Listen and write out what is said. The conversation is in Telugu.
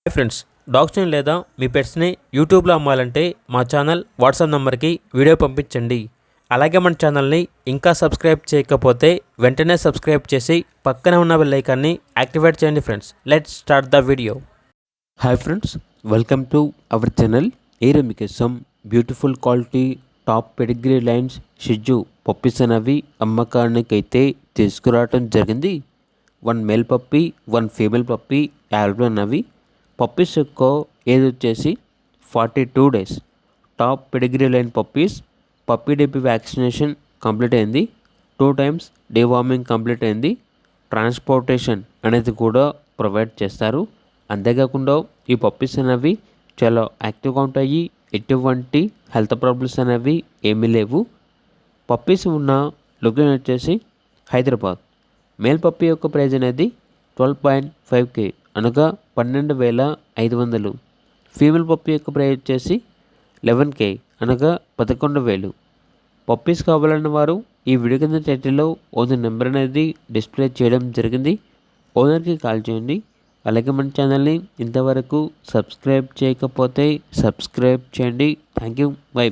హాయ్ ఫ్రెండ్స్, డాగ్స్ని లేదా మీ పెట్స్ని యూట్యూబ్లో అమ్మాలంటే మా ఛానల్ వాట్సాప్ నెంబర్కి వీడియో పంపించండి. అలాగే మన ఛానల్ని ఇంకా సబ్స్క్రైబ్ చేయకపోతే వెంటనే సబ్స్క్రైబ్ చేసి పక్కనే ఉన్న బెల్ ఐకాన్ని యాక్టివేట్ చేయండి. Friends, let's start the video. Hi friends, welcome to our channel. ఈరోజు మీకోసం beautiful quality top pedigree lines షిజ్జు పప్పీస్ అనేవి అమ్మకానికైతే తీసుకురావడం జరిగింది. 1 male puppy 1 female puppy available ఉన్నవి. పప్పీస్ యొక్క ఏజ్ వచ్చేసి 42 days. Top pedigree line puppies. Puppy DP vaccination complete అయింది. 2 టైమ్స్ డీవార్మింగ్ కంప్లీట్ అయింది. ట్రాన్స్పోర్టేషన్ అనేది కూడా ప్రొవైడ్ చేస్తారు. అంతేకాకుండా ఈ పప్పీస్ అనేవి చాలా యాక్టివ్గా ఉంటాయి. ఎటువంటి హెల్త్ ప్రాబ్లమ్స్ అనేవి ఏమీ లేవు. పప్పీస్ ఉన్న లొకేషన్ వచ్చేసి హైదరాబాద్. మేల్ పప్పీ యొక్క ప్రైజ్ అనేది 12.5K అనగా 12,500. ఫీమేల్ పప్పీ యొక్క ప్రైజ్ వచ్చేసి 11K అనగా 11,000. పప్పీస్ కావాలన్న వారు ఈ వీడియో కింద టైటిల్లో ఓనర్ నెంబర్ అనేది డిస్ప్లే చేయడం జరిగింది. ఓనర్కి కాల్ చేయండి. అలాగే మన ఛానల్ని ఇంతవరకు సబ్స్క్రైబ్ చేయకపోతే సబ్స్క్రైబ్ చేయండి. Thank you. బై.